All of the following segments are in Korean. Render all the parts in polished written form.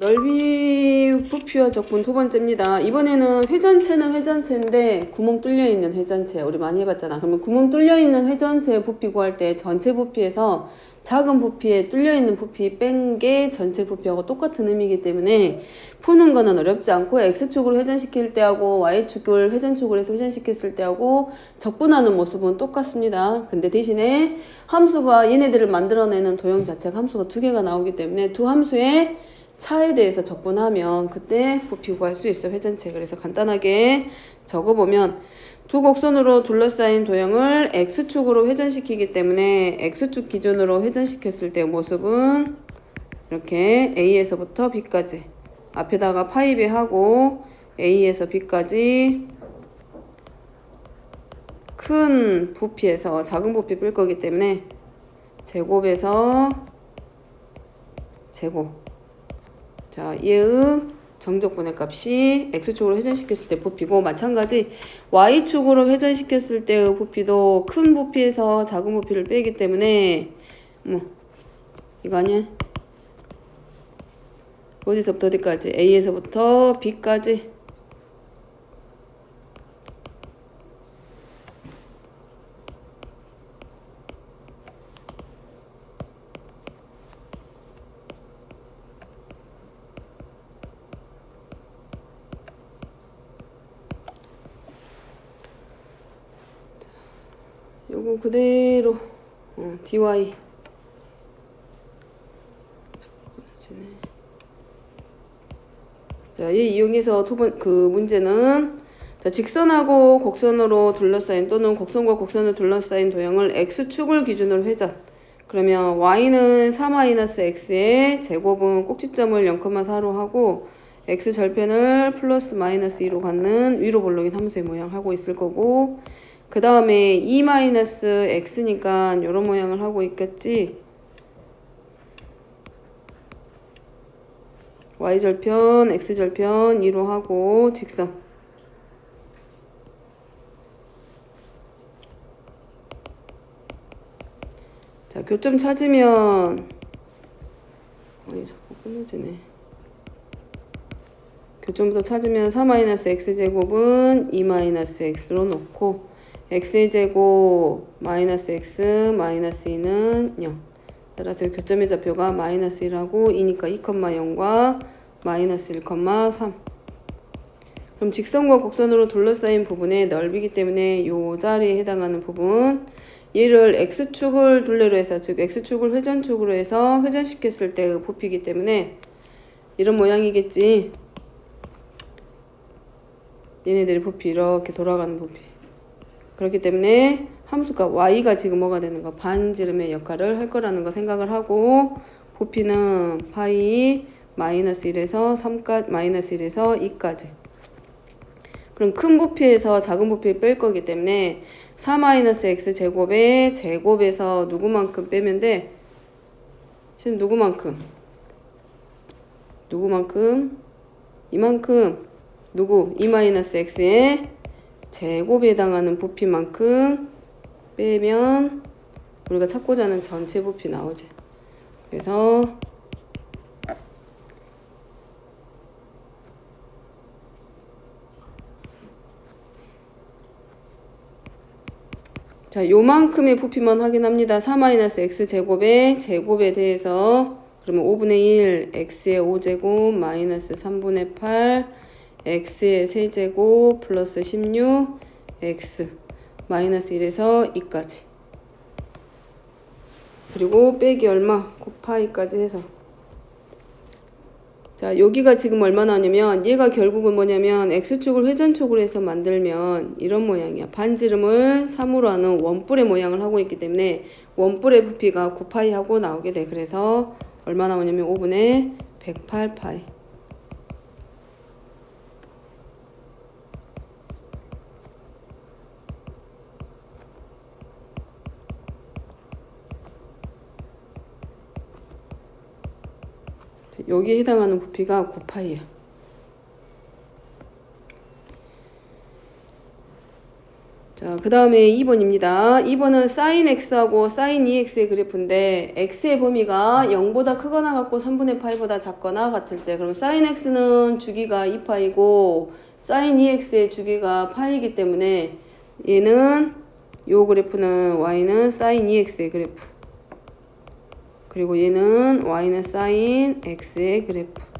넓이 부피와 적분 두 번째입니다. 이번에는 회전체는 회전체인데 구멍 뚫려 있는 회전체 우리 많이 해봤잖아. 그러면 구멍 뚫려 있는 회전체 부피 구할 때 전체 부피에서 작은 부피에 뚫려 있는 부피 뺀 게 전체 부피하고 똑같은 의미이기 때문에 푸는 거는 어렵지 않고 X축으로 회전시킬 때하고 Y축을 회전축으로 해서 회전시켰을 때하고 적분하는 모습은 똑같습니다. 근데 대신에 함수가 얘네들을 만들어내는 도형 자체가 함수가 두 개가 나오기 때문에 두 함수의 차에 대해서 적분하면 그때 부피 구할 수 있어 회전체. 그래서 간단하게 적어보면 두 곡선으로 둘러싸인 도형을 X축으로 회전시키기 때문에 X축 기준으로 회전시켰을 때 모습은 이렇게 A에서부터 B까지 앞에다가 파이배 하고 A에서 B까지 큰 부피에서 작은 부피 뺄 거기 때문에 제곱에서 제곱. 자, 얘의 정적분의 값이 X축으로 회전시켰을 때 부피고 마찬가지 Y축으로 회전시켰을 때의 부피도 큰 부피에서 작은 부피를 빼기 때문에 이거 아니야? 어디서부터 어디까지? A에서부터 B까지 요거 그대로 dy 자, 얘 이용해서 문제는 자, 직선하고 곡선으로 둘러싸인 또는 곡선과 곡선을 둘러싸인 도형을 x축을 기준으로 회전. 그러면 y는 4-x의 제곱은 꼭지점을 0,4로 하고 x 절편을 플러스 마이너스 2로 갖는 위로 볼록인 함수의 모양 하고 있을 거고 그 다음에 2-x니까 이런 모양을 하고 있겠지. y절편, x절편 2로 하고 직선. 자, 교점 찾으면 자꾸 끊어지네. 교점부터 찾으면 4-x제곱은 2-x로 놓고 x의 제곱 마이너스 x 마이너스 2는 0. 따라서 교점의 좌표가 마이너스 1하고 2니까 2,0과 마이너스 1,3. 그럼 직선과 곡선으로 둘러싸인 부분의 넓이기 때문에 이 자리에 해당하는 부분 얘를 x축을 둘레로 해서 즉 x축을 회전축으로 해서 회전시켰을 때의 부피이기 때문에 이런 모양이겠지. 얘네들의 부피 이렇게 돌아가는 부피. 그렇기 때문에 함수가 y가 지금 뭐가 되는 거 반지름의 역할을 할 거라는 거 생각을 하고 부피는 파이 마이너스 1에서 3까지 마이너스 1에서 2까지. 그럼 큰 부피에서 작은 부피 뺄 거기 때문에 4-x 제곱의 제곱에서 누구만큼 빼면 돼? 지금 누구만큼? 이만큼 누구? 2-x의 제곱에 해당하는 부피만큼 빼면 우리가 찾고자 하는 전체 부피 나오지. 그래서 자, 요만큼의 부피만 확인합니다. 4-x 제곱의 제곱에 대해서 그러면 5분의 1 x의 5제곱 마이너스 3분의 8 x의 세제곱 플러스 16 x 마이너스 1에서 2까지 그리고 빼기 얼마? 곱하기까지 해서 자 여기가 지금 얼마 나오냐면 얘가 결국은 뭐냐면 x축을 회전축으로 해서 만들면 이런 모양이야. 반지름을 3으로 하는 원뿔의 모양을 하고 있기 때문에 원뿔의 부피가 9파이 하고 나오게 돼. 그래서 얼마 나오냐면 5분의 108파이. 여기에 해당하는 부피가 9파이야. 자, 그 다음에 2번입니다. 2번은 sin x하고 sin 2x의 그래프인데 x의 범위가 0보다 크거나 같고 3분의 파이보다 작거나 같을 때, 그럼 sin x는 주기가 2파이고 sin 2x의 주기가 파이기 때문에 얘는 요 그래프는 y는 sin 2x의 그래프, 그리고 얘는 y는 sin x의 그래프.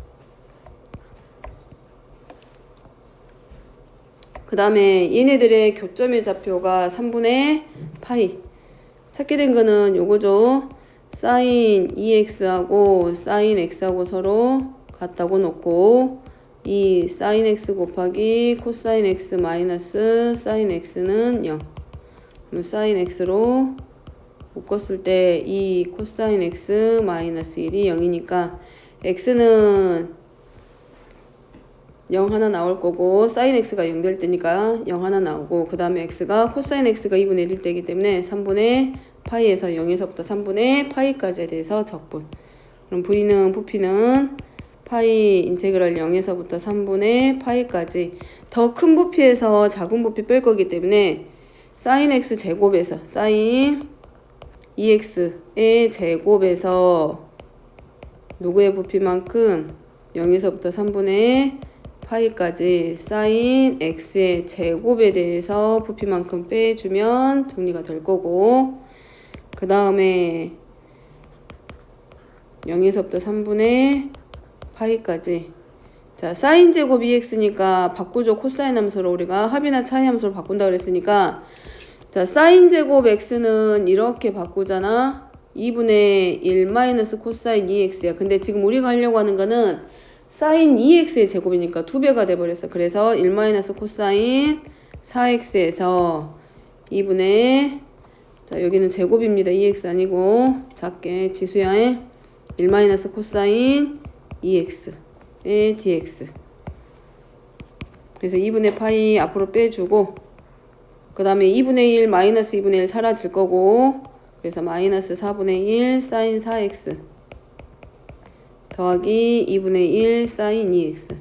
그 다음에 얘네들의 교점의 좌표가 3분의 파이. 찾게 된 거는 요거죠. sin 2x하고 sin x하고 서로 같다고 놓고, 이 sin x 곱하기 cosine x 마이너스 sin x는 0. 그럼 sin x로 묶었을 때 이 cosine x 마이너스 1이 0이니까 x는 0 하나 나올 거고 sin x가 0 될 때니까 0 하나 나오고, 그 다음에 x가 cosine x가 2분의 1일 때이기 때문에 3분의 파이에서 0에서부터 3분의 파이까지에 대해서 적분. 그럼 v는 부피는 파이 인테그랄 0에서부터 3분의 파이까지. 더 큰 부피에서 작은 부피 뺄 거기 때문에 sin x 제곱에서 sin 2x의 제곱에서 누구의 부피만큼 0에서부터 3분의 파이까지 sin x의 제곱에 대해서 부피만큼 빼주면 정리가 될 거고, 그 다음에 0에서부터 3분의 파이까지. 자, sin 제곱 2x니까 바꾸죠. 코사인 함수로 우리가 합이나 차이 함수로 바꾼다 그랬으니까, 자, sin 제곱 x는 이렇게 바꾸잖아. 2분의 1 마이너스 코사인 2x야. 근데 지금 우리가 하려고 하는 거는 sin 2x의 제곱이니까 2배가 돼버렸어. 그래서 1 마이너스 코사인 4x에서 2분의, 자, 여기는 제곱입니다. 2x 아니고 작게 지수야. 1 마이너스 코사인 2x의 dx. 그래서 2분의 파이 앞으로 빼주고, 그 다음에 2분의 1 마이너스 2분의 1 사라질 거고, 그래서 마이너스 4분의 1 sin 4x 더하기 2분의 1 sin 2x.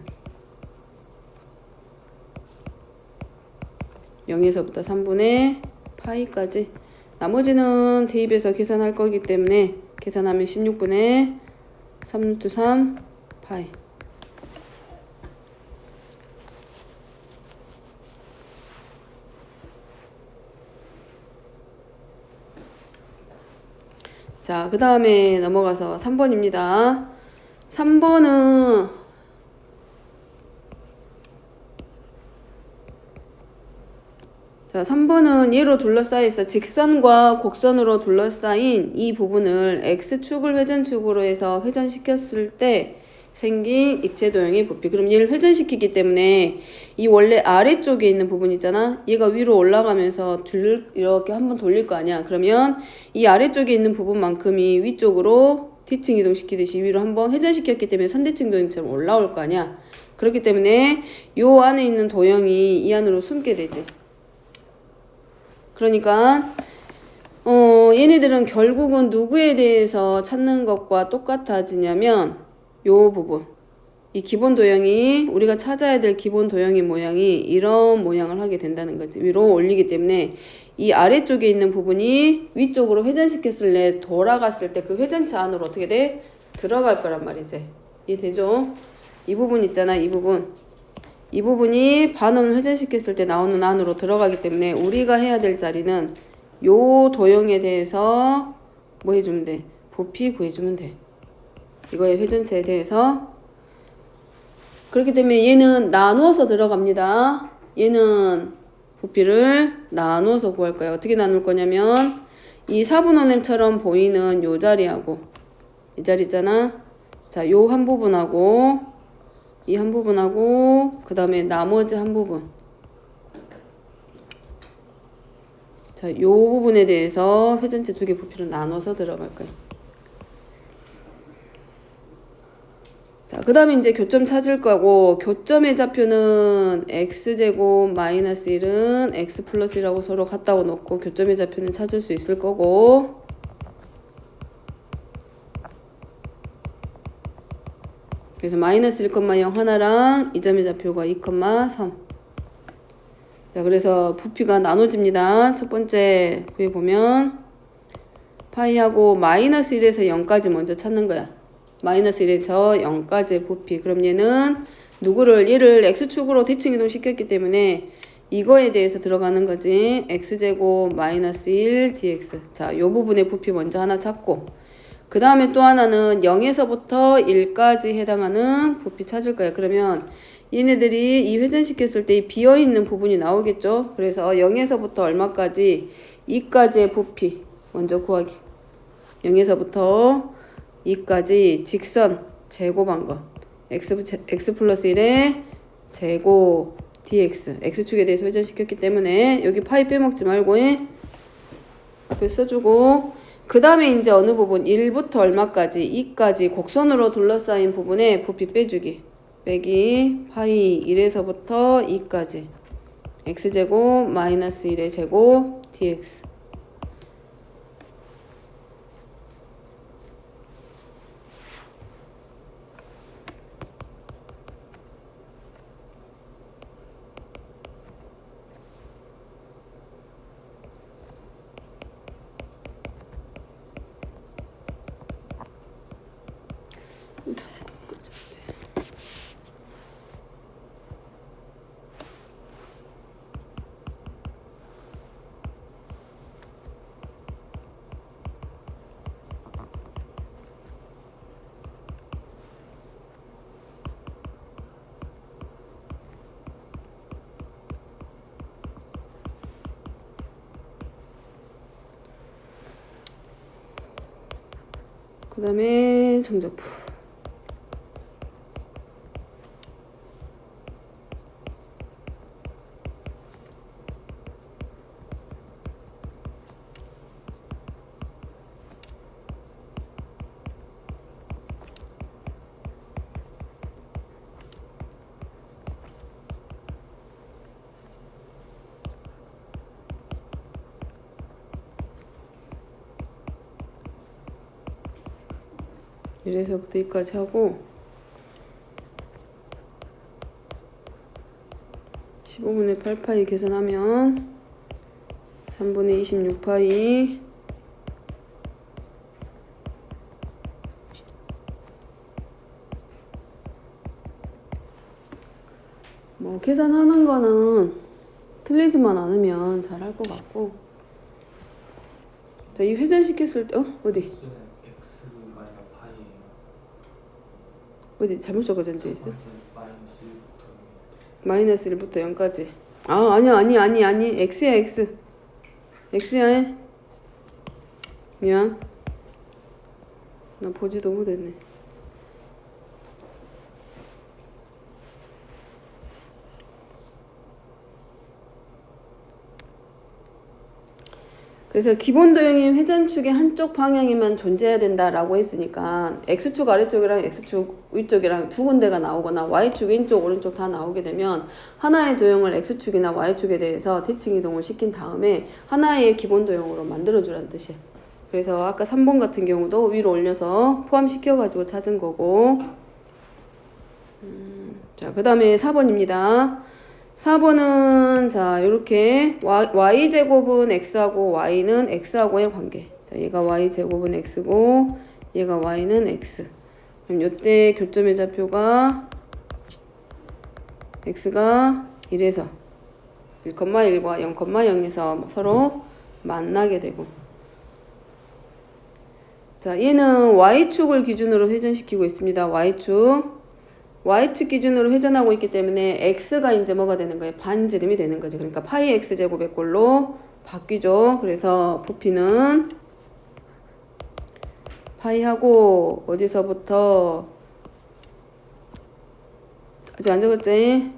0에서부터 3분의 파이까지. 나머지는 대입해서 계산할 거기 때문에 계산하면 16분의 3루트 3 파이. 자, 그 다음에 넘어가서 3번입니다. 3번은 자, 3번은 얘로 둘러싸여있어. 직선과 곡선으로 둘러싸인 이 부분을 x축을 회전축으로 해서 회전시켰을 때 생긴 입체 도형의 부피. 그럼 얘를 회전시키기 때문에 이 원래 아래쪽에 있는 부분 있잖아. 얘가 위로 올라가면서 이렇게 한번 돌릴 거 아니야. 그러면 이 아래쪽에 있는 부분만큼이 위쪽으로 뒤층 이동시키듯이 위로 한번 회전시켰기 때문에 선대층 도형처럼 올라올 거 아니야. 그렇기 때문에 요 안에 있는 도형이 이 안으로 숨게 되지. 그러니까 얘네들은 결국은 누구에 대해서 찾는 것과 똑같아지냐면 요 부분, 이 기본 도형이, 우리가 찾아야 될 기본 도형의 모양이 이런 모양을 하게 된다는 거지. 위로 올리기 때문에 이 아래쪽에 있는 부분이 위쪽으로 회전시켰을 때 돌아갔을 때 그 회전체 안으로 어떻게 돼? 들어갈 거란 말이지. 이해되죠? 이 부분 있잖아. 이 부분. 이 부분이 반원을 회전시켰을 때 나오는 안으로 들어가기 때문에 우리가 해야 될 자리는 요 도형에 대해서 뭐 해주면 돼? 부피 구해주면 돼. 이거의 회전체에 대해서. 그렇기 때문에 얘는 나누어서 들어갑니다. 얘는 부피를 나누어서 구할 거야. 어떻게 나눌 거냐면 이 4분원행처럼 보이는 요 자리하고 이 자리 있잖아. 자, 요 한 부분하고 이 한 부분하고 그 다음에 나머지 한 부분. 자, 요 부분에 대해서 회전체 두 개 부피로 나눠서 들어갈 거예요. 자, 그 다음에 이제 교점 찾을 거고, 교점의 좌표는 x제곱 마이너스 1은 x 플러스 1하고 서로 같다고 놓고 교점의 좌표는 찾을 수 있을 거고, 그래서 마이너스 1,0 하나랑 이 점의 좌표가 2,3. 자, 그래서 부피가 나눠집니다. 첫 번째 구해보면 파이하고 마이너스 1에서 0까지 먼저 찾는 거야. 마이너스 1에서 0까지의 부피. 그럼 얘는 얘를 x축으로 대칭이동 시켰기 때문에 이거에 대해서 들어가는 거지. x제곱 마이너스 1 dx. 자, 요 부분의 부피 먼저 하나 찾고, 그 다음에 또 하나는 0에서부터 1까지 해당하는 부피 찾을 거야. 그러면 얘네들이 이 회전시켰을 때 이 비어있는 부분이 나오겠죠. 그래서 0에서부터 얼마까지 2까지의 부피 먼저 구하기. 0에서부터 2까지 직선 제곱한 거. x 플러스 1의 제곱 dx. x축에 대해서 회전시켰기 때문에 여기 파이 빼먹지 말고 앞에 써주고, 그 다음에 이제 어느 부분 1부터 얼마까지 2까지 곡선으로 둘러싸인 부분에 부피 빼주기. 빼기 파이 1에서부터 2까지 x제곱 마이너스 1의 제곱 dx. 그 다음에 정적부. 이래서부터 여기까지 하고 15분의 8파이 계산하면 3분의 26파이 뭐 계산하는 거는 틀리지만 않으면 잘할 것 같고. 자, 이 회전시켰을 때 어디? 어디 잘못 적어져 있어? 마이너스 1부터 0까지. 아, 아니. x야, x. x야. 미안. 나 보지도 못했네. 그래서 기본 도형인 회전축의 한쪽 방향에만 존재해야 된다라고 했으니까 x축 아래쪽이랑 x축 위쪽이랑 두 군데가 나오거나 y축 왼쪽 오른쪽 다 나오게 되면 하나의 도형을 x축이나 y축에 대해서 대칭 이동을 시킨 다음에 하나의 기본 도형으로 만들어주라는 뜻이야. 그래서 아까 3번 같은 경우도 위로 올려서 포함시켜가지고 찾은 거고. 자, 그 다음에 4번입니다. 4번은 자 요렇게 y제곱은 x하고 y는 x하고의 관계. 자, 얘가 y제곱은 x고 얘가 y는 x. 그럼 요때 교점의 좌표가 x가 1에서 1,1과 0,0에서 서로 만나게 되고, 자 얘는 y축을 기준으로 회전시키고 있습니다. y축 기준으로 회전하고 있기 때문에 x가 이제 뭐가 되는 거예요? 반지름이 되는 거지. 그러니까 파이 x제곱의 꼴로 바뀌죠. 그래서 부피는 파이하고 어디서부터 아직 안 적었지?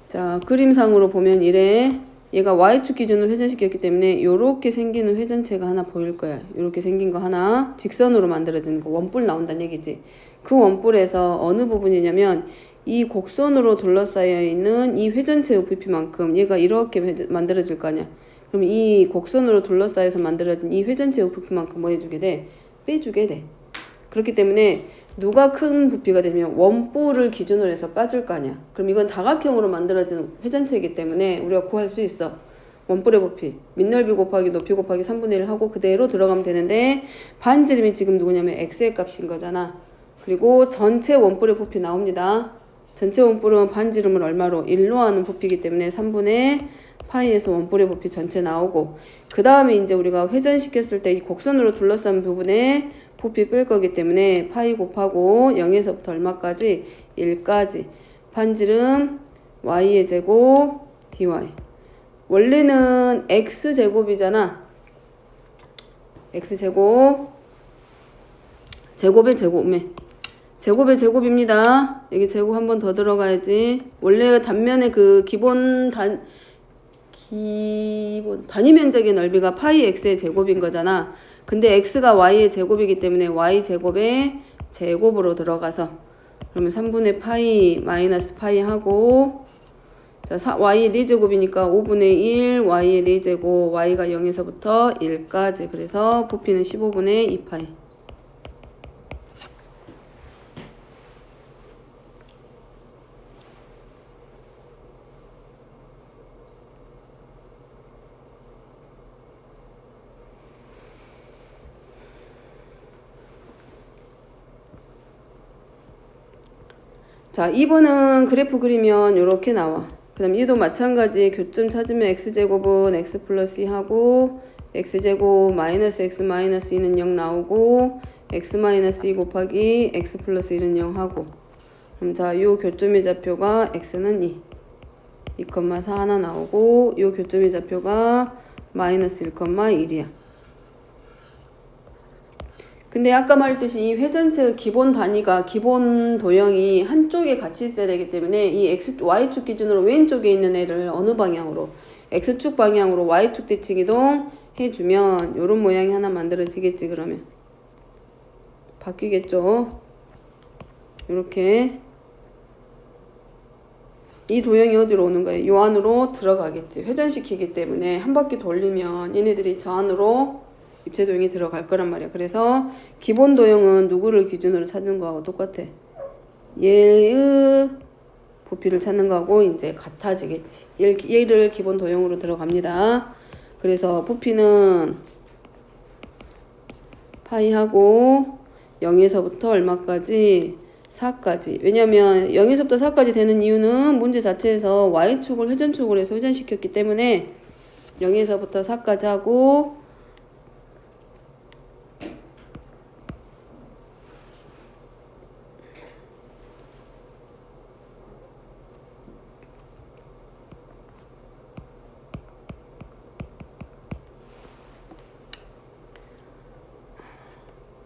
자, 그림상으로 보면 이래. 얘가 y축 기준으로 회전시켰기 때문에 요렇게 생기는 회전체가 하나 보일 거야. 요렇게 생긴 거 하나 직선으로 만들어지는 거, 원뿔 나온다는 얘기지. 그 원뿔에서 어느 부분이냐면 이 곡선으로 둘러싸여 있는 이 회전체의 부피만큼 얘가 이렇게 만들어질 거 아니야. 그럼 이 곡선으로 둘러싸여서 만들어진 이 회전체의 부피만큼 뭐 해주게 돼? 빼주게 돼. 그렇기 때문에 누가 큰 부피가 되면 원뿔을 기준으로 해서 빠질 거 아니야. 그럼 이건 다각형으로 만들어진 회전체이기 때문에 우리가 구할 수 있어. 원뿔의 부피 밑넓이 곱하기 높이 곱하기 3분의 1 하고 그대로 들어가면 되는데 반지름이 지금 누구냐면 x의 값인 거잖아. 그리고 전체 원뿔의 부피 나옵니다. 전체 원뿔은 반지름을 얼마로? 1로 하는 부피이기 때문에 3분의 파이에서 원뿔의 부피 전체 나오고 그 다음에 이제 우리가 회전시켰을 때 이 곡선으로 둘러싼 부분에 부피 뺄 거기 때문에 파이 곱하고 0에서부터 얼마까지? 1까지 반지름 y의 제곱 dy 원래는 x제곱이잖아. x제곱 제곱의 제곱에 제곱의 제곱입니다. 여기 제곱 한 번 더 들어가야지. 원래 단면의 그 기본 단위 면적의 넓이가 파이 x의 제곱인 거잖아. 근데 x가 y의 제곱이기 때문에 y 제곱의 제곱으로 들어가서 그러면 3분의 파이 마이너스 파이 하고 자 y의 4제곱이니까 5분의 1 y의 4제곱 y가 0에서부터 1까지 그래서 부피는 15분의 2파이. 자 2번은 그래프 그리면 이렇게 나와. 그 다음 얘도 마찬가지 교점 찾으면 x제곱은 x 플러스 2 하고 x제곱 마이너스 x 마이너스 2는 0 나오고 x 마이너스 2 곱하기 x 플러스 1은 0 하고 그럼 자 요 교점의 좌표가 x는 2,4 하나 나오고 요 교점의 좌표가 마이너스 1,1이야. 근데 아까 말했듯이 이 회전체의 기본 단위가 기본 도형이 한쪽에 같이 있어야 되기 때문에 이 y축 기준으로 왼쪽에 있는 애를 어느 방향으로 x축 방향으로 y축 대칭 이동 해주면 요런 모양이 하나 만들어지겠지. 그러면 바뀌겠죠. 요렇게 이 도형이 어디로 오는 거예요? 요 안으로 들어가겠지. 회전시키기 때문에 한 바퀴 돌리면 얘네들이 저 안으로 입체 도형이 들어갈 거란 말이야. 그래서 기본 도형은 누구를 기준으로 찾는 거하고 똑같아. 얘의 부피를 찾는 거하고 이제 같아지겠지. 얘를 기본 도형으로 들어갑니다. 그래서 부피는 파이하고 0에서부터 얼마까지? 4까지. 왜냐면 0에서부터 4까지 되는 이유는 문제 자체에서 y축을 회전축으로 해서 회전시켰기 때문에 0에서부터 4까지 하고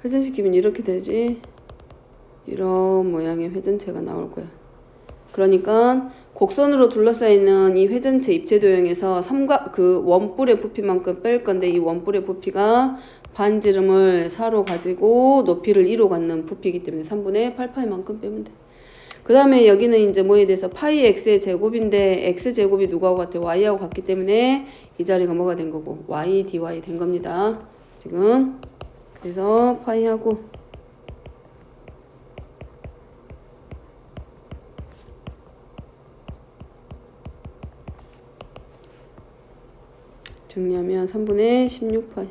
회전시키면 이렇게 되지. 이런 모양의 회전체가 나올 거야. 그러니까 곡선으로 둘러싸이는 이 회전체 입체 도형에서 그 원뿔의 부피만큼 뺄 건데 이 원뿔의 부피가 반지름을 4로 가지고 높이를 2로 갖는 부피이기 때문에 3분의 8파이만큼 빼면 돼. 그 다음에 여기는 이제 뭐에 대해서 파이 x의 제곱인데 x제곱이 누구하고 같아? y하고 같기 때문에 이 자리가 뭐가 된 거고 y dy 된 겁니다. 지금 그래서 파이하고 정리하면 3분의 16파이.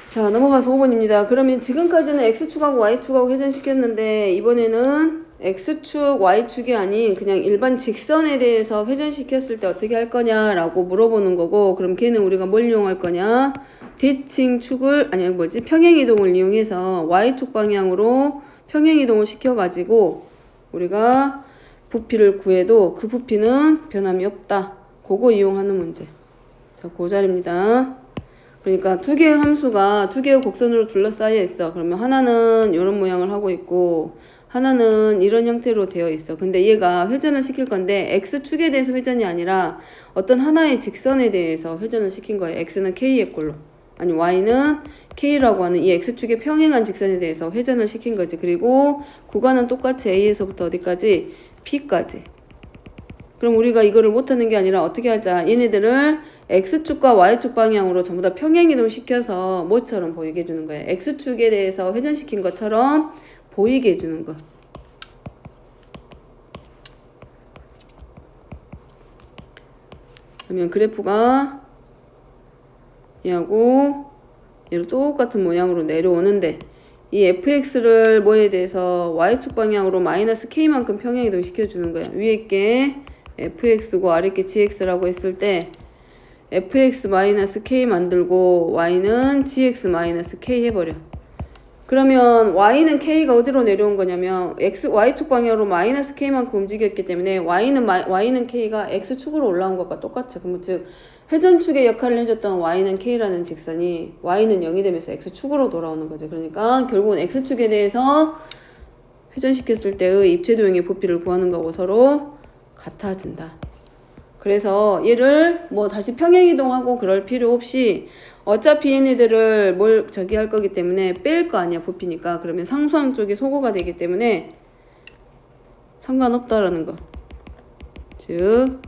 자 넘어가서 5번입니다. 그러면 지금까지는 x축하고 y축하고 회전시켰는데 이번에는 x축, y축이 아닌 그냥 일반 직선에 대해서 회전시켰을 때 어떻게 할 거냐라고 물어보는 거고 그럼 걔는 우리가 뭘 이용할 거냐? 대칭축을 아니 뭐지? 평행이동을 이용해서 y축 방향으로 평행이동을 시켜가지고 우리가 부피를 구해도 그 부피는 변함이 없다. 그거 이용하는 문제. 자, 그 자리입니다. 그러니까 두 개의 함수가 두 개의 곡선으로 둘러싸여 있어. 그러면 하나는 이런 모양을 하고 있고 하나는 이런 형태로 되어 있어. 근데 얘가 회전을 시킬 건데 x축에 대해서 회전이 아니라 어떤 하나의 직선에 대해서 회전을 시킨 거예요. x는 k의 꼴로. 아니 y는 k라고 하는 이 x축의 평행한 직선에 대해서 회전을 시킨 거지. 그리고 구간은 똑같이 a에서부터 어디까지? b까지. 그럼 우리가 이거를 못하는 게 아니라 어떻게 하자. 얘네들을 X축과 Y축 방향으로 전부 다 평행이동 시켜서 뭐처럼 보이게 해주는 거예요. X축에 대해서 회전시킨 것처럼 보이게 해주는 거. 그러면 그래프가 얘하고 얘로 똑같은 모양으로 내려오는데 이 fx를 뭐에 대해서 y축 방향으로 마이너스 k만큼 평행이동 시켜주는 거야. 위에 게 fx고 아래 게 gx라고 했을 때 fx 마이너스 k 만들고 y는 gx 마이너스 k 해버려. 그러면 y는 k가 어디로 내려온 거냐면 y축 방향으로 마이너스 k만큼 움직였기 때문에 y는 k가 x축으로 올라온 것과 똑같죠. 그럼 즉 회전축의 역할을 해줬던 y는 k라는 직선이 y는 0이 되면서 x축으로 돌아오는 거죠. 그러니까 결국은 x축에 대해서 회전시켰을 때의 입체도형의 부피를 구하는 거고 서로 같아진다. 그래서 얘를 뭐 다시 평행이동하고 그럴 필요 없이 어차피 얘네들을 저기 할 거기 때문에 뺄 거 아니야, 부피니까. 그러면 상수항 쪽이 소거가 되기 때문에 상관없다라는 거. 즉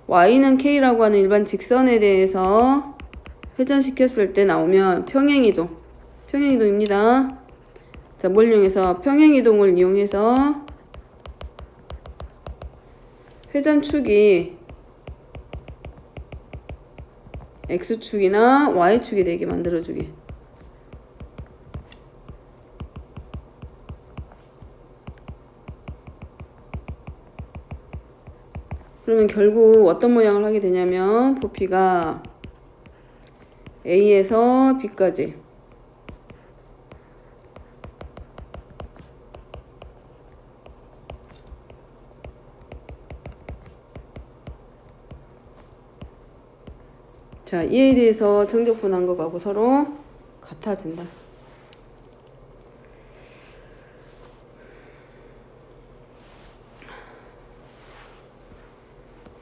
y는 k라고 하는 일반 직선에 대해서 회전시켰을 때 나오면 평행이동입니다. 자, 뭘 이용해서? 평행이동을 이용해서 회전축이 x축이나 y축이 되게 만들어주기. 그러면 결국 어떤 모양을 하게 되냐면 부피가 A에서 B까지 자, 이에 대해서 정적분한 것하고 서로 같아진다.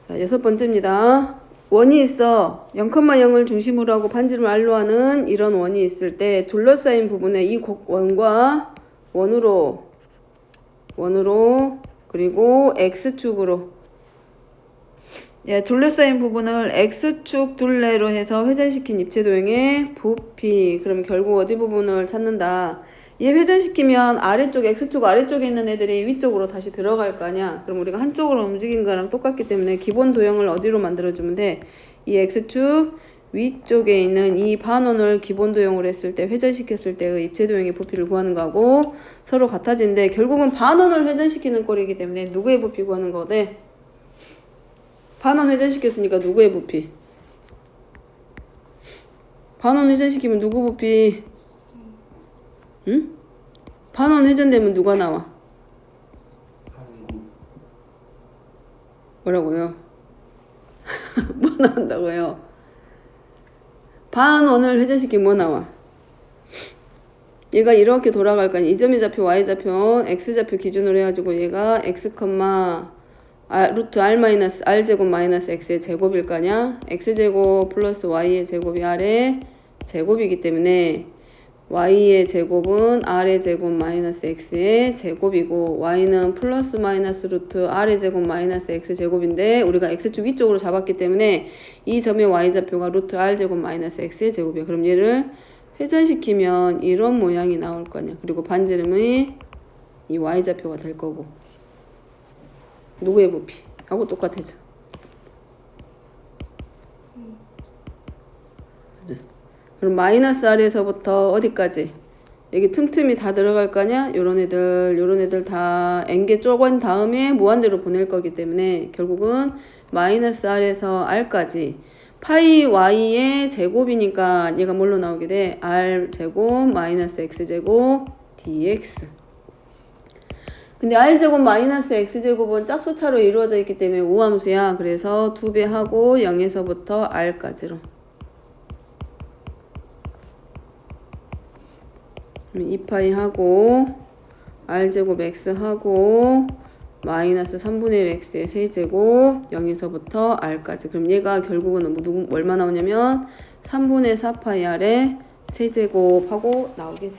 자, 6번째입니다. 원이 있어. 0,0을 중심으로 하고 반지름 R로 하는 이런 원이 있을 때 둘러싸인 부분에 이 원과 원으로 그리고 X축으로 둘러싸인 부분을 X축 둘레로 해서 회전시킨 입체도형의 부피. 그러면 결국 어디 부분을 찾는다. 얘 회전시키면 아래쪽 X축 아래쪽에 있는 애들이 위쪽으로 다시 들어갈 거 아니야. 그럼 우리가 한쪽으로 움직인 거랑 똑같기 때문에 기본 도형을 어디로 만들어주면 돼. 이 X축 위쪽에 있는 이 반원을 기본 도형으로 했을 때 회전시켰을 때의 입체도형의 부피를 구하는 거하고 서로 같아진데 결국은 반원을 회전시키는 꼴이기 때문에 누구의 부피 구하는 거대? 반원 회전시켰으니까 누구의 부피? 반원 회전시키면 누구 부피? 응? 반원 회전되면 누가 나와? 뭐라고요? 뭐 나온다고요? 반원을 회전시키면 뭐 나와? 얘가 이렇게 돌아갈 거 아니야. 이 점의 좌표, y좌표, x좌표 기준으로 해가지고 얘가 x, 루트 r 마이너스 r 제곱 마이너스 x의 제곱일 거 아니야? x제곱 플러스 y의 제곱이 r의 제곱이기 때문에 y의 제곱은 r의 제곱 마이너스 x의 제곱이고 y는 플러스 마이너스 루트 r의 제곱 마이너스 x 제곱인데 우리가 x축 위쪽으로 잡았기 때문에 이 점의 y좌표가 루트 r 제곱 마이너스 x의 제곱이야. 그럼 얘를 회전시키면 이런 모양이 나올 거 아니야. 그리고 반지름이 이 y좌표가 될 거고 누구의 부피? 하고 똑같아져. 그럼 마이너스 r에서부터 어디까지? 여기 틈틈이 다 들어갈 거 아니야? 요런 애들 다 n개 쪼갠 다음에 무한대로 보낼 거기 때문에 결국은 마이너스 r에서 r까지 파이 y의 제곱이니까 얘가 뭘로 나오게 돼? r 제곱 마이너스 x 제곱 dx. 근데 r제곱 마이너스 x제곱은 짝수차로 이루어져 있기 때문에 우함수야. 그래서 2배 하고 0에서부터 r까지로. 2파이 하고 r제곱 x 하고 마이너스 3분의 1 x의 세제곱 0에서부터 r까지. 그럼 얘가 결국은 얼마 나오냐면 3분의 4파이 r의 세제곱 하고 나오게 돼.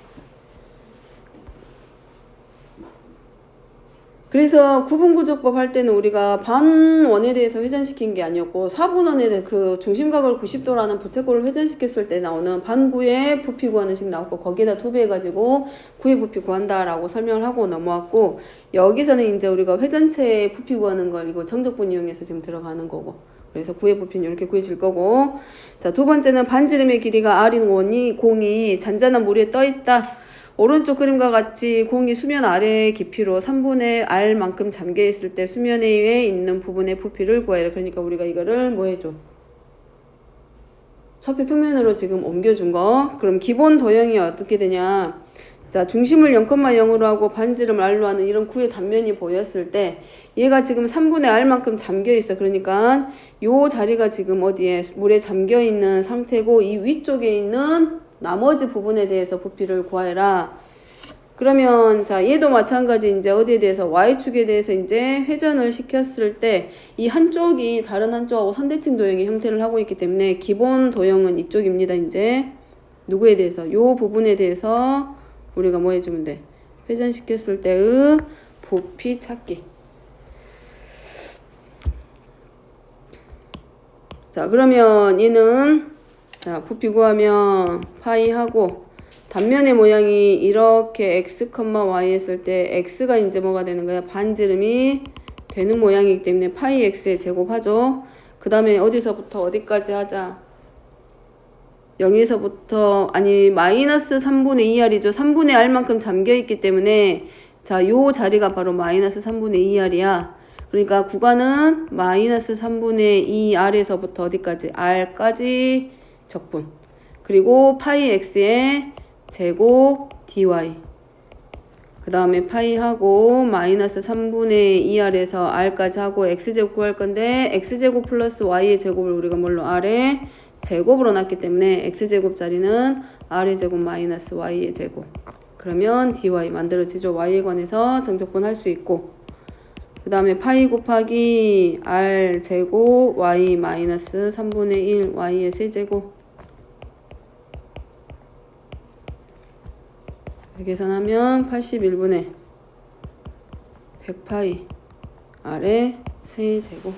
그래서 구분구조법 할 때는 우리가 반원에 대해서 회전시킨 게 아니었고 4분원에 대해 그 중심각을 90도라는 부채꼴을 회전시켰을 때 나오는 반구의 부피 구하는 식 나왔고 거기에다 2배 해가지고 구의 부피 구한다라고 설명을 하고 넘어왔고 여기서는 이제 우리가 회전체의 부피 구하는 걸 이거 정적분 이용해서 지금 들어가는 거고 그래서 구의 부피는 이렇게 구해질 거고 자, 두 번째는 반지름의 길이가 R인 공이 잔잔한 물 위에 떠 있다. 오른쪽 그림과 같이 공이 수면 아래 깊이로 3분의 R만큼 잠겨 있을 때 수면 위에 있는 부분의 부피를 구하라. 그러니까 우리가 이거를 뭐 해줘? 서표 평면으로 지금 옮겨준 거. 그럼 기본 도형이 어떻게 되냐? 자, 중심을 0,0으로 하고 반지름을 R로 하는 이런 구의 단면이 보였을 때 얘가 지금 3분의 R만큼 잠겨 있어. 그러니까 요 자리가 지금 어디에 물에 잠겨 있는 상태고 이 위쪽에 있는 나머지 부분에 대해서 부피를 구하라. 그러면 자 얘도 마찬가지 이제 어디에 대해서 y축에 대해서 이제 회전을 시켰을 때 이 한쪽이 다른 한쪽하고 선대칭 도형의 형태를 하고 있기 때문에 기본 도형은 이쪽입니다. 이제 누구에 대해서 요 부분에 대해서 우리가 뭐 해주면 돼? 회전시켰을 때의 부피 찾기. 자 그러면 얘는 자, 부피 구하면 파이 하고 단면의 모양이 이렇게 x, y 했을 때 x가 이제 뭐가 되는 거야? 반지름이 되는 모양이기 때문에 파이 x의 제곱하죠. 그 다음에 어디서부터 어디까지 하자? 0에서부터 아니 마이너스 3분의 2r이죠. 3분의 r만큼 잠겨있기 때문에 자, 요 자리가 바로 마이너스 3분의 2r이야. 그러니까 구간은 마이너스 3분의 2r에서부터 어디까지? r까지 적분. 그리고 파이 x의 제곱 dy. 그 다음에 파이하고 마이너스 3분의 2r에서 r까지 하고 x제곱 구할 건데 x제곱 플러스 y의 제곱을 우리가 뭘로 r의 제곱으로 놨기 때문에 x제곱 자리는 r의 제곱 마이너스 y의 제곱. 그러면 dy 만들어지죠. y에 관해서 정적분 할 수 있고 그 다음에 파이 곱하기 r 제곱 y 마이너스 3분의 1 y의 세제곱 계산하면 81분의 100파이 r의 세제곱.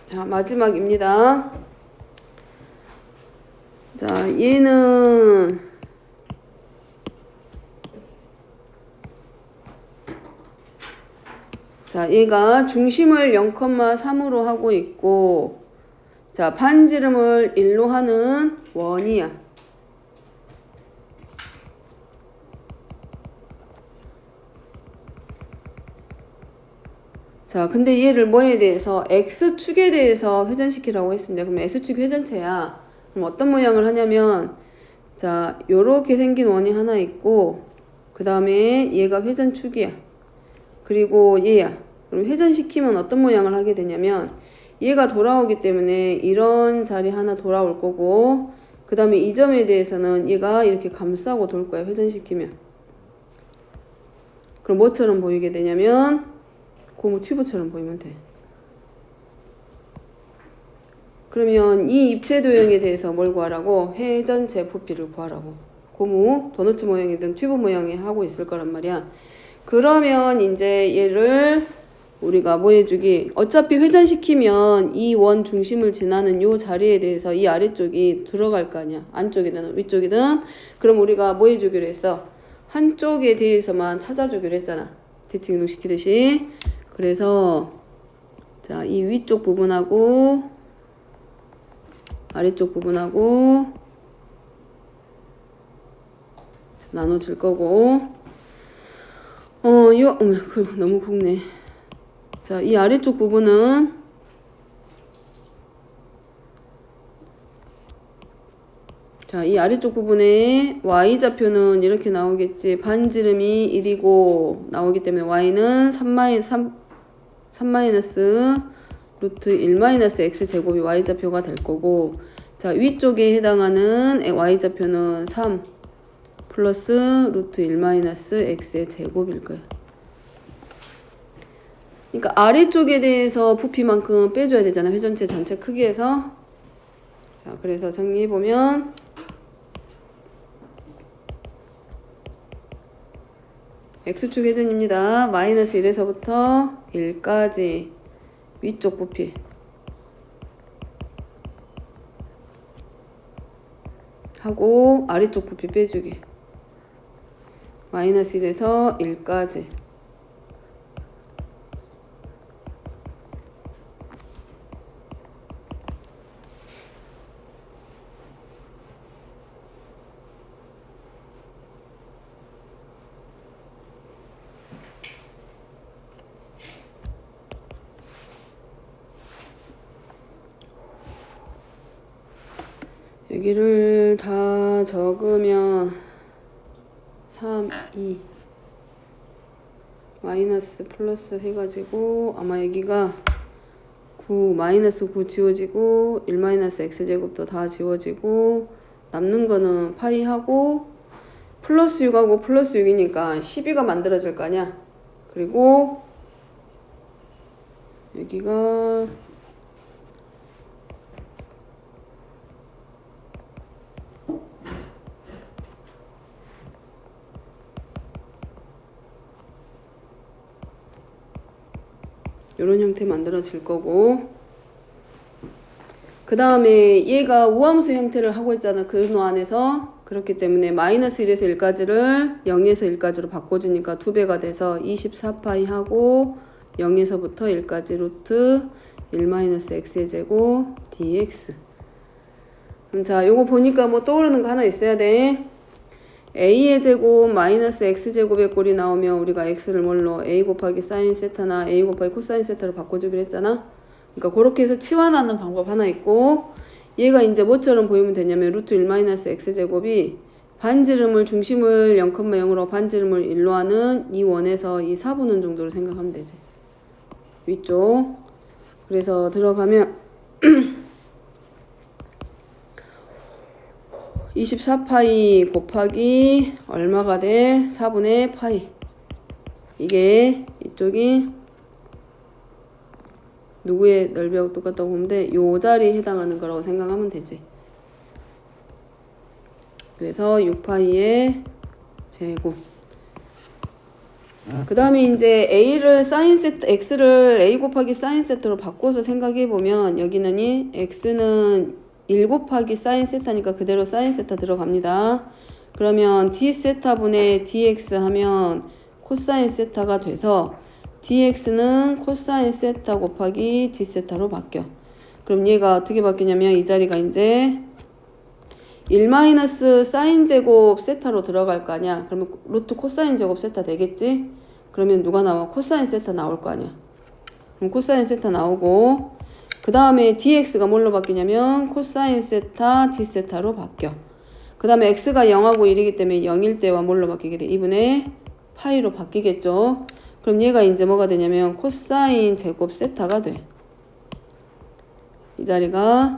자 마지막입니다. 자 얘는 자 얘가 중심을 0,3으로 하고 있고 자 반지름을 1로 하는 원이야. 자 근데 얘를 뭐에 대해서 x축에 대해서 회전시키라고 했습니다. 그럼 x축 회전체야. 그럼 어떤 모양을 하냐면 자 요렇게 생긴 원이 하나 있고 그 다음에 얘가 회전축이야. 그리고 얘야. 그럼 회전시키면 어떤 모양을 하게 되냐면 얘가 돌아오기 때문에 이런 자리 하나 돌아올 거고 그 다음에 이 점에 대해서는 얘가 이렇게 감싸고 돌 거야. 회전시키면. 그럼 뭐처럼 보이게 되냐면 고무 튜브처럼 보이면 돼. 그러면 이 입체 도형에 대해서 뭘 구하라고? 회전체 부피를 구하라고. 고무 도너츠 모양이든 튜브 모양이 하고 있을 거란 말이야. 그러면 이제 얘를 우리가 뭐 해주기? 어차피 회전시키면 이 원 중심을 지나는 요 자리에 대해서 이 아래쪽이 들어갈 거 아니야. 안쪽이든 위쪽이든. 그럼 우리가 뭐 해주기로 했어? 한쪽에 대해서만 찾아주기로 했잖아. 대칭 이동시키듯이. 그래서 자, 이 위쪽 부분하고 아래쪽 부분하고 나눠질 거고 너무 굵네. 자, 이 아래쪽 부분은 자, 이 아래쪽 부분에 y좌표는 이렇게 나오겠지. 반지름이 1이고 나오기 때문에 y는 3 루트 1 x 제곱이 y좌표가 될 거고 자, 위쪽에 해당하는 y좌표는 3 플러스 루트 1 x의 제곱일 거야. 그러니까 아래쪽에 대해서 부피만큼 빼줘야 되잖아. 회전체 전체 크기에서. 자, 그래서 정리해보면 X축 회전입니다. 마이너스 1에서부터 1까지 위쪽 부피 하고 아래쪽 부피 빼주기. 마이너스 1에서 1까지. 여기를 다 적으면 3, 2 마이너스 플러스 해가지고 아마 여기가 9 마이너스 9 지워지고 1 마이너스 x제곱도 다 지워지고 남는 거는 파이 하고 플러스 6하고 플러스 6이니까 12가 만들어질 거 아니야. 그리고 여기가 이런 형태 만들어질 거고, 그 다음에 얘가 우함수 형태를 하고 있잖아. 근호 안에서. 그렇기 때문에 마이너스 1에서 1까지를 0에서 1까지로 바꿔주니까 2배가 돼서 24파이 하고 0에서부터 1까지 루트 1 마이너스 x의 제곱 dx. 그럼 자, 요거 보니까 뭐 떠오르는 거 하나 있어야 돼. a의 제곱 마이너스 x제곱의 꼴이 나오면 우리가 x를 뭘로 a 곱하기 사인 세타나 a 곱하기 코사인 세타로 바꿔주기로 했잖아. 그러니까 그렇게 해서 치환하는 방법 하나 있고, 얘가 이제 뭐처럼 보이면 되냐면 루트 1 마이너스 x제곱이 반지름을 중심을 0,0으로 반지름을 1로 하는 이 원에서 이 4분원 정도로 생각하면 되지. 위쪽. 그래서 들어가면 24파이 곱하기 얼마가 돼? 4분의 파이. 이게 이쪽이 누구의 넓이하고 똑같다고 보면 돼? 요 자리에 해당하는 거라고 생각하면 되지. 그래서 6파이의 제곱. 그 다음에 이제 a를 사인 세타, x를 a 곱하기 사인 세타로 바꿔서 생각해 보면 여기는 이 x는 1 곱하기 사인 세타니까 그대로 사인 세타 들어갑니다. 그러면 d 세타분의 dx 하면 코사인 세타가 돼서 dx는 코사인 세타 곱하기 d 세타로 바뀌어. 그럼 얘가 어떻게 바뀌냐면 이 자리가 이제 1 마이너스 사인 제곱 세타로 들어갈 거 아니야. 그러면 루트 코사인 제곱 세타 되겠지? 그러면 누가 나와? 코사인 세타 나올 거 아니야. 그럼 코사인 세타 나오고, 그 다음에 dx가 뭘로 바뀌냐면 코사인 세타 d 세타로 바뀌어. 그 다음에 x가 0하고 1이기 때문에 0일 때와 뭘로 바뀌게 돼? 2분의 파이로 바뀌겠죠. 그럼 얘가 이제 뭐가 되냐면 코사인 제곱 세타가 돼. 이 자리가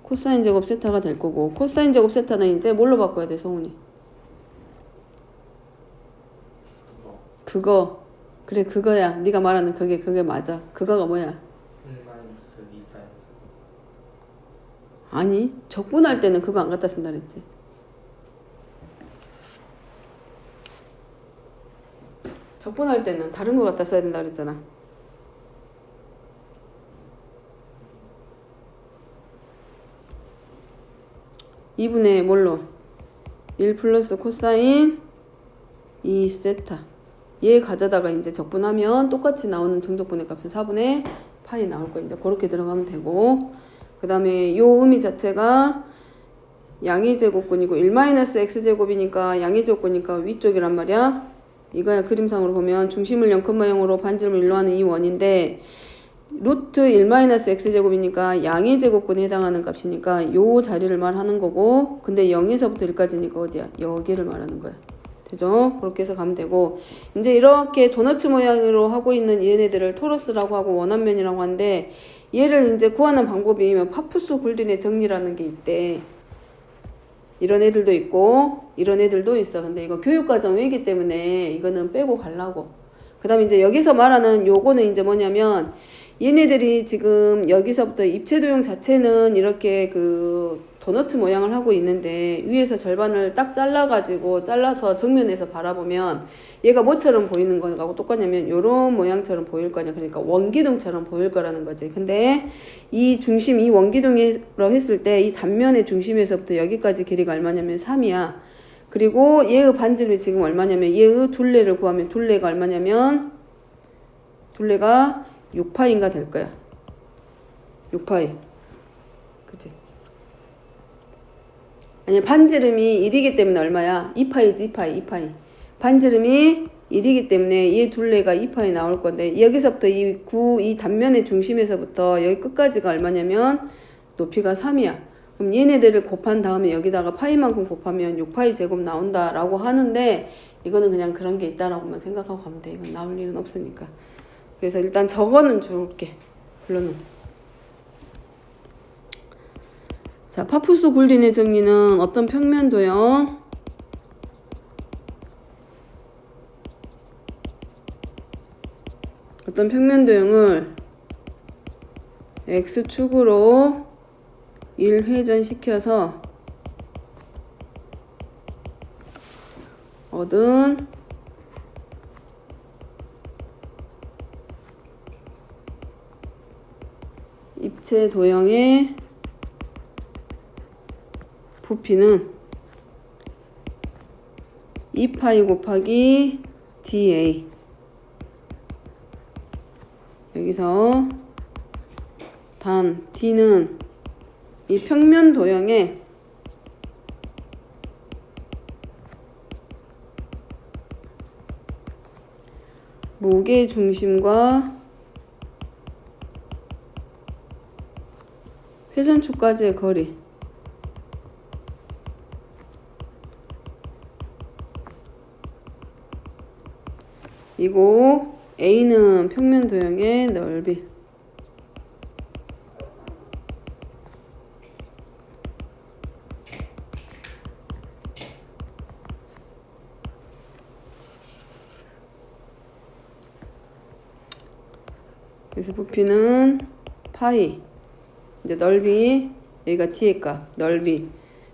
코사인 제곱 세타가 될 거고, 코사인 제곱 세타는 이제 뭘로 바꿔야 돼, 성훈이? 그거. 그래, 그거야. 네가 말하는 그게 맞아. 그거가 뭐야? 아니, 적분할 때는 그거 안 갖다 쓴다 그랬지. 적분할 때는 다른 거 갖다 써야 된다 그랬잖아. (2분의) 뭘로? 1 플러스 코사인 2 세타. 얘 가져다가 이제 적분하면 똑같이 나오는 정적분의 값은 4분의 파이 나올 거야. 이제 그렇게 들어가면 되고, 그 다음에 요 의미 자체가 양의 제곱근이고 1 마이너스 x제곱이니까 양의 제곱근이니까 위쪽이란 말이야. 이거야. 그림상으로 보면 중심을 0,0으로 반지름을 1로 하는 이 원인데 루트 1 마이너스 x제곱이니까 양의 제곱근에 해당하는 값이니까 요 자리를 말하는 거고, 근데 0에서부터 1까지니까 어디야? 여기를 말하는 거야. 되죠? 그렇게 해서 가면 되고, 이제 이렇게 도너츠 모양으로 하고 있는 얘네들을 토러스라고 하고 원원면이라고 하는데, 얘를 이제 구하는 방법이 파푸스 굴딘의 정리라는 게 있대. 이런 애들도 있고 이런 애들도 있어. 근데 이거 교육과정 외기 때문에 이거는 빼고 가려고. 그 다음에 이제 여기서 말하는 요거는 이제 뭐냐면 얘네들이 지금 여기서부터 입체도형 자체는 이렇게 그 도너츠 모양을 하고 있는데 위에서 절반을 딱 잘라서 정면에서 바라보면 얘가 뭐처럼 보이는 거하고 똑같냐면 요런 모양처럼 보일 거냐. 그러니까 원기둥처럼 보일 거라는 거지. 근데 이 중심, 이 원기둥으로 했을 때 이 단면의 중심에서부터 여기까지 길이가 얼마냐면 3이야. 그리고 얘의 반지름이 지금 얼마냐면 얘의 둘레를 구하면 둘레가 얼마냐면 둘레가 6파인가 될 거야. 6파이. 그치? 아니 반지름이 1이기 때문에 얼마야? 2파이지 2파이. 반지름이 1이기 때문에 얘 둘레가 2파이 나올 건데 여기서부터 이 단면의 중심에서부터 여기 끝까지가 얼마냐면 높이가 3이야. 그럼 얘네들을 곱한 다음에 여기다가 파이만큼 곱하면 6파이 제곱 나온다라고 하는데 이거는 그냥 그런 게 있다라고만 생각하고 가면 돼. 이건 나올 일은 없으니까. 그래서 일단 저거는 줄게. 물론은. 자, 파푸스 굴린의 정리는 어떤 평면도요? 어떤 평면도형을 X축으로 1회전시켜서 얻은 입체 도형의 부피는 2파이 곱하기 dA. 여기서 단 D는 이 평면 도형의 무게 중심과 회전축까지의 거리. 이고 A는 평면 도형의 넓이. 그래서 부피는 파이. 이제 넓이, 여기가 t의 값, 넓이.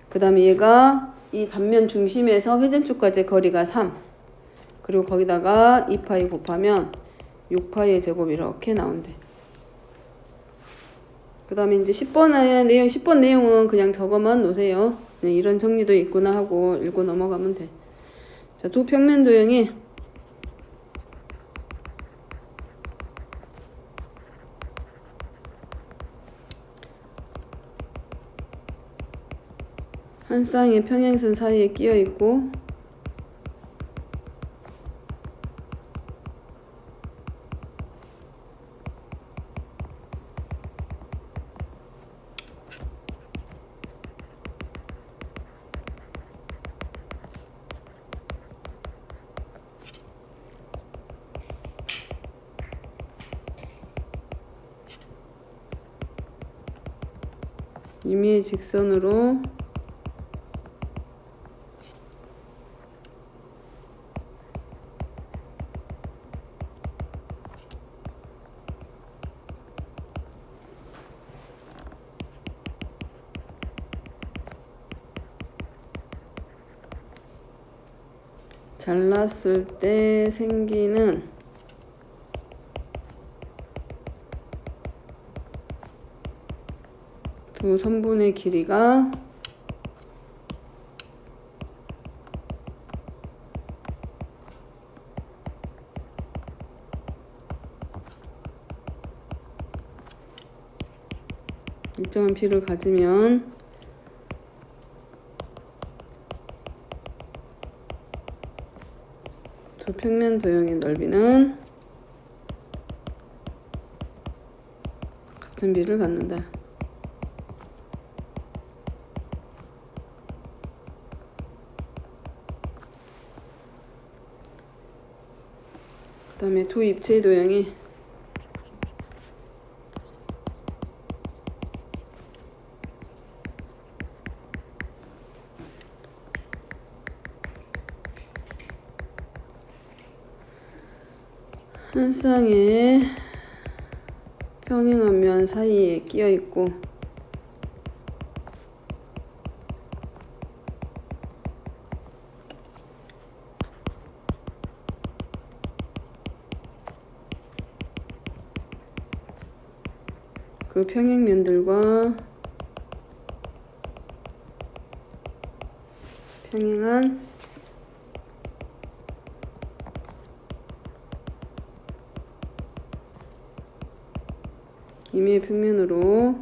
그 다음에 얘가 이 단면 중심에서 회전축까지의 거리가 3. 그리고 거기다가 2파이 곱하면 6파이의 제곱 이렇게 나온대. 그 다음에 이제 10번 내용은 그냥 저거만 놓으세요. 그냥 이런 정리도 있구나 하고 읽고 넘어가면 돼. 자, 두 평면 도형이 한 쌍의 평행선 사이에 끼어 있고 임의의 직선으로 잘랐을 때 생기는 두 선분의 길이가 일정한 비를 가지면 두 평면 도형의 넓이는 같은 비를 갖는다. 그 다음에 두 입체의 도형이 한 쌍의 평행한 면 사이에 끼어 있고 그 평행면들과 평행한 임의의 평면으로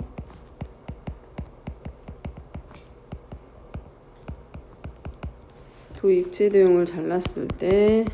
두 입체도형을 잘랐을 때